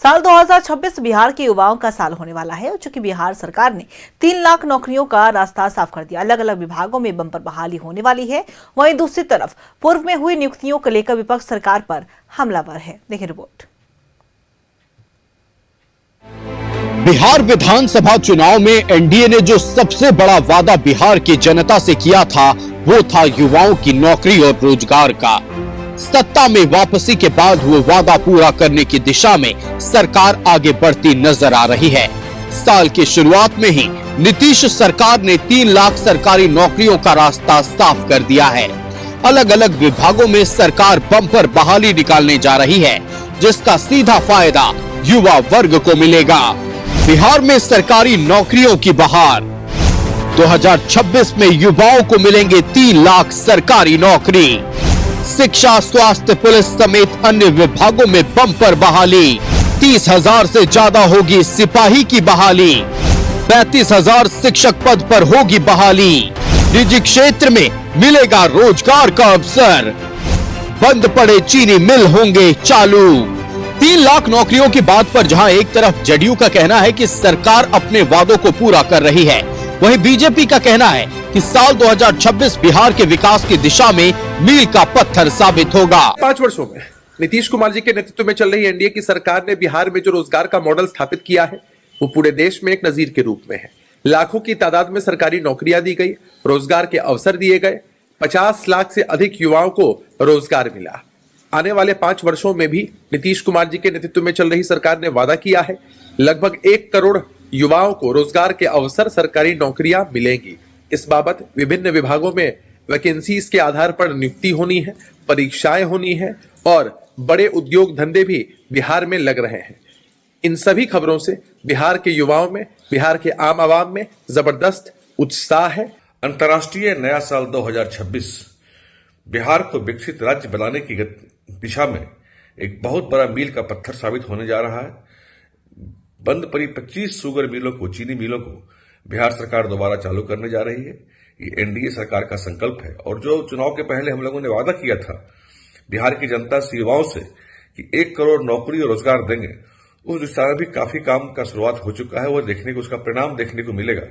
साल 2026 बिहार के युवाओं का साल होने वाला है। चूंकि बिहार सरकार ने 3 लाख नौकरियों का रास्ता साफ कर दिया, अलग अलग विभागों में बम्पर बहाली होने वाली है। वहीं दूसरी तरफ पूर्व में हुई नियुक्तियों को लेकर विपक्ष सरकार पर हमलावर है। देखिए रिपोर्ट। बिहार विधानसभा चुनाव में एनडीए ने जो सबसे बड़ा वादा बिहार की जनता से किया था, वो था युवाओं की नौकरी और रोजगार का। सत्ता में वापसी के बाद वो वादा पूरा करने की दिशा में सरकार आगे बढ़ती नजर आ रही है। साल की शुरुआत में ही नीतीश सरकार ने 3 लाख सरकारी नौकरियों का रास्ता साफ कर दिया है। अलग अलग विभागों में सरकार बम्पर बहाली निकालने जा रही है, जिसका सीधा फायदा युवा वर्ग को मिलेगा। बिहार में सरकारी नौकरियों की बहार। 2026 में युवाओं को मिलेंगे 3 लाख सरकारी नौकरी। शिक्षा, स्वास्थ्य, पुलिस समेत अन्य विभागों में बम्पर बहाली। 30,000 से ज्यादा होगी सिपाही की बहाली। 35,000 शिक्षक पद पर होगी बहाली। निजी क्षेत्र में मिलेगा रोजगार का अवसर। बंद पड़े चीनी मिल होंगे चालू। 3 लाख नौकरियों की बात पर जहां एक तरफ जदयू का कहना है कि सरकार अपने वादों को पूरा कर रही है, वहीं बीजेपी का कहना है कि साल 2026 बिहार के विकास की दिशा में मील का पत्थर साबित होगा। 5 वर्षों में नीतीश कुमार जी के नेतृत्व में चल रही एनडीए की सरकार ने बिहार में जो रोजगार का मॉडल स्थापित किया है, वो पूरे देश में एक नजीर के रूप में है। लाखों की तादाद में सरकारी नौकरियां दी गई, रोजगार के अवसर दिए गए, 50 लाख से अधिक युवाओं को रोजगार मिला। आने वाले 5 वर्षों में भी नीतीश कुमार जी के नेतृत्व में चल रही सरकार ने वादा किया है, लगभग 1 करोड़ युवाओं को रोजगार के अवसर, सरकारी नौकरियां मिलेंगी। इस बाबत विभिन्न विभागों में वैकेंसीज के आधार पर नियुक्ति होनी है, परीक्षाएं होनी है और बड़े उद्योग धंधे भी बिहार में लग रहे हैं। इन सभी खबरों से बिहार के युवाओं में, बिहार के आम आवाम में जबरदस्त उत्साह है। अंतर्राष्ट्रीय नया साल 2026 बिहार को विकसित राज्य बनाने की दिशा में एक बहुत बड़ा मील का पत्थर साबित होने जा रहा है। बंद पड़ी 25 शुगर मिलों को, चीनी मिलों को बिहार सरकार दोबारा चालू करने जा रही है। ये एनडीए सरकार का संकल्प है और जो चुनाव के पहले हम लोगों ने वादा किया था बिहार की जनता से, युवाओं से कि 1 करोड़ नौकरी और रोजगार देंगे, उस दिशा में भी काफी काम का शुरुआत हो चुका है। वो देखने को, उसका परिणाम देखने को मिलेगा।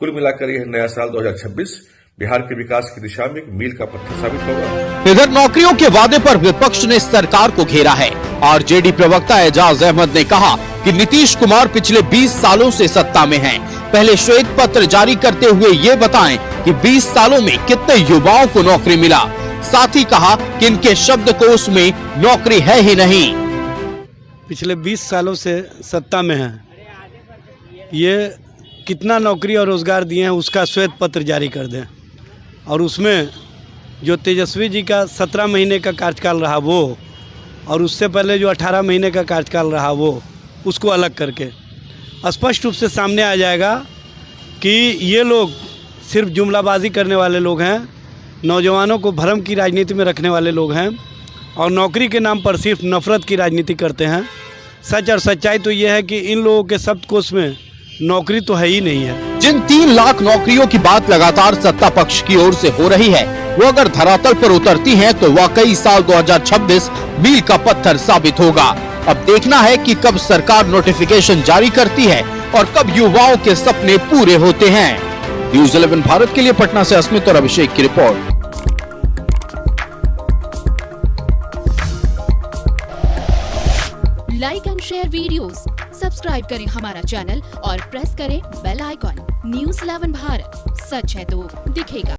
कुल मिलाकर यह नया साल 2026 बिहार के विकास की दिशा में एक मील का पत्थर साबित होगा। इधर नौकरियों के वादे पर विपक्ष ने सरकार को घेरा है। आरजेडी प्रवक्ता एजाज अहमद ने कहा कि नीतीश कुमार पिछले 20 सालों से सत्ता में हैं। पहले श्वेत पत्र जारी करते हुए ये बताएं कि 20 सालों में कितने युवाओं को नौकरी मिला। साथ ही कहा कि इनके शब्दकोश में नौकरी है ही नहीं। पिछले 20 सालों से सत्ता में है, ये कितना नौकरी और रोजगार दिए हैं उसका श्वेत पत्र जारी कर दें, और उसमें जो तेजस्वी जी का 17 महीने का कार्यकाल रहा वो, और उससे पहले जो 18 महीने का कार्यकाल रहा वो, उसको अलग करके स्पष्ट रूप से सामने आ जाएगा कि ये लोग सिर्फ जुमलाबाजी करने वाले लोग हैं, नौजवानों को भ्रम की राजनीति में रखने वाले लोग हैं और नौकरी के नाम पर सिर्फ नफरत की राजनीति करते हैं। सच और सच्चाई तो ये है कि इन लोगों के शब्दकोश में नौकरी तो है ही नहीं है। जिन 3 लाख नौकरियों की बात लगातार सत्ता पक्ष की ओर से हो रही है, वो अगर धरातल पर उतरती हैं तो वाकई साल 2026 मील का पत्थर साबित होगा। अब देखना है कि कब सरकार नोटिफिकेशन जारी करती है और कब युवाओं के सपने पूरे होते हैं। न्यूज़ 11 भारत के लिए पटना से अस्मित और अभिषेक की report. Like and share videos, subscribe करें हमारा चैनल और प्रेस करें बेल आइकॉन। न्यूज़ 11 भारत, सच है तो दिखेगा।